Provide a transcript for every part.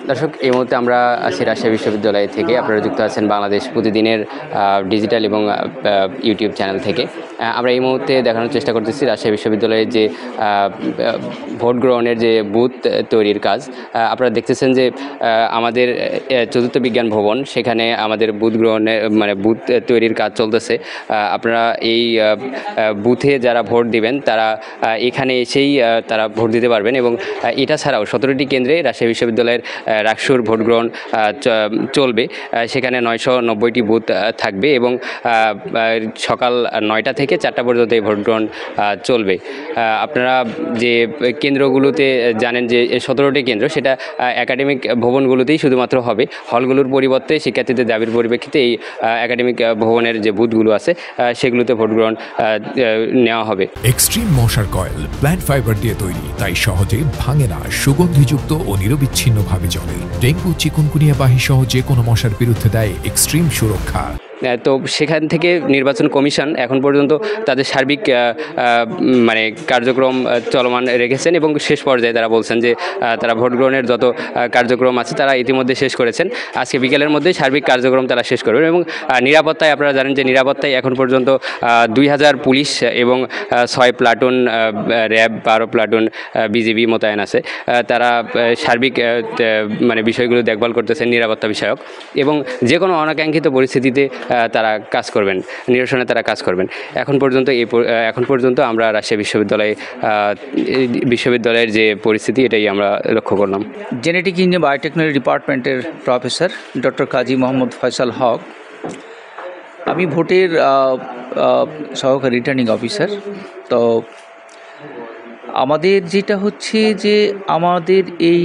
দর্শক, এই মুহূর্তে আমরা আছি রাজশাহী বিশ্ববিদ্যালয় থেকে। আপনারা যুক্ত আছেন বাংলাদেশ প্রতিদিনের ডিজিটাল এবং ইউটিউব চ্যানেল থেকে। আমরা এই মুহূর্তে দেখানোর চেষ্টা করতেছি রাজশাহী বিশ্ববিদ্যালয়ের যে ভোট গ্রহণের যে বুথ তৈরির কাজ। আপনারা দেখতেছেন যে আমাদের চতুর্থ বিজ্ঞান ভবন, সেখানে আমাদের বুথ গ্রহণের বুথ তৈরির কাজ চলতেছে। আপনারা এই বুথে যারা ভোট দিবেন তারা এখানে এসেই তারা ভোট দিতে পারবেন। এবং এটা ছাড়াও 17টি কেন্দ্রে রাজশাহী বিশ্ববিদ্যালয়ের রাকসুর ভোট গ্রহণ চলবে। সেখানে 990টি বুথ থাকবে এবং সকাল 9টা থেকে 4টা পর্যন্ত এই ভোট গ্রহণ চলবে। আপনারা যে কেন্দ্রগুলোতে জানেন যে 17টি কেন্দ্র, সেটা একাডেমিক ভবনগুলোতেই শুধুমাত্র হবে। হলগুলোর পরিবর্তে শিক্ষার্থীদের দাবির পরিপ্রেক্ষিতে এই একাডেমিক ভবনের যে বুথগুলো আছে সেগুলোতে ভোট গ্রহণ নেওয়া হবে। এক্সট্রিম মশার কয়েল প্ল্যান্ট ফাইবার দিয়ে তৈরি, তাই সহজে ভাঙে না, সুগন্ধিযুক্ত ও নিরবিচ্ছিন্নভাবে জ্বলে। ডেঙ্গু, চিকুনগুনিয়া বাহি সহ যে কোনো মশার বিরুদ্ধে দেয় এক্সট্রিম সুরক্ষা। তো সেখান থেকে নির্বাচন কমিশন এখন পর্যন্ত তাদের সার্বিক কার্যক্রম চলমান রেখেছেন এবং শেষ পর্যায়ে তারা বলছেন যে তারা ভোট গ্রহণের যত কার্যক্রম আছে তারা ইতিমধ্যে শেষ করেছেন। আজকে বিকেলের মধ্যে সার্বিক কার্যক্রম তারা শেষ করবেন। এবং নিরাপত্তায় আপনারা জানেন যে নিরাপত্তায় এখন পর্যন্ত 2000 পুলিশ এবং 6 প্লাটুন র্যাব, 12 প্লাটুন বিজিবি মোতায়েন আছে। তারা সার্বিক বিষয়গুলো দেখভাল করতেছেন নিরাপত্তা বিষয়ক, এবং যে কোনো অনাকাঙ্ক্ষিত পরিস্থিতিতে তারা কাজ করবেন, নিরসনে তারা কাজ করবেন। এখন পর্যন্ত আমরা রাজশাহী বিশ্ববিদ্যালয়ের যে পরিস্থিতি, এটাই আমরা লক্ষ্য করলাম। জেনেটিক ইঞ্জিনিয়ারিং বায়োটেকনোলজি ডিপার্টমেন্টের প্রফেসর ডক্টর কাজী মোহাম্মদ ফয়সাল হক। আমি ভোটের সহকারী রিটার্নিং অফিসার। তো আমাদের যেটা হচ্ছে যে আমাদের এই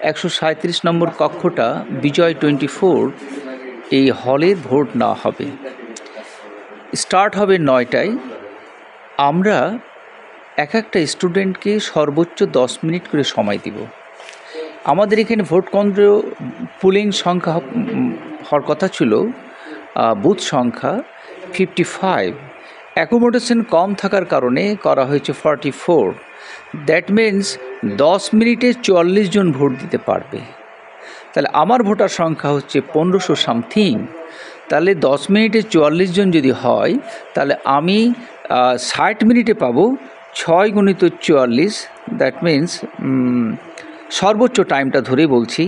137 নম্বর কক্ষটা বিজয় 24 এই হলের ভোট নেওয়া হবে। স্টার্ট হবে 9টায়। আমরা একটা স্টুডেন্টকে সর্বোচ্চ 10 মিনিট করে সময় দিব। আমাদের এখানে ভোট কেন্দ্র পুলিং সংখ্যা হওয়ার কথা ছিল, বুথ সংখ্যা 55। অ্যাকোমোডেশন কম থাকার কারণে করা হয়েছে 44। দ্যাট মিনস 10 মিনিটে 44 জন ভোট দিতে পারবে। তাহলে আমার ভোটার সংখ্যা হচ্ছে 1500 সামথিং। তাহলে 10 মিনিটে 44 জন যদি হয়, তাহলে আমি 60 মিনিটে পাবো 6 গুণিত 44। দ্যাট মিনস সর্বোচ্চ টাইমটা ধরেই বলছি,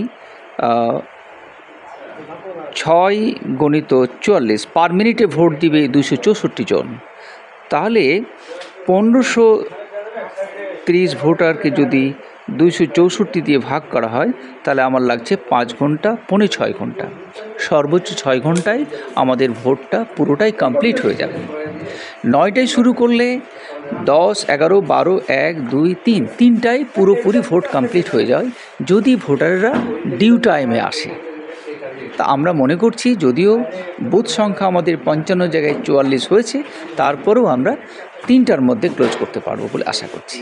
6 গুণিত 44 পার মিনিটে ভোট দিবে 264 জন। তাহলে 1530 ভোটারকে যদি 264 দিয়ে ভাগ করা হয়, তাহলে আমার লাগছে 5 ঘন্টা, 5.5 ঘন্টা। সর্বোচ্চ 6 ঘন্টায় আমাদের ভোটটা পুরোটাই কমপ্লিট হয়ে যাবে। 9টায় শুরু করলে 10, 11, 12, 1, 2, 3 তিনটায় পুরোপুরি ভোট কমপ্লিট হয়ে যায় যদি ভোটাররা ডিউ টাইমে আসে। তা আমরা মনে করছি, যদিও বুথ সংখ্যা আমাদের 55 জায়গায় 44 হয়েছে, তারপরেও আমরা 3টার মধ্যে ক্লোজ করতে পারবো বলে আশা করছি।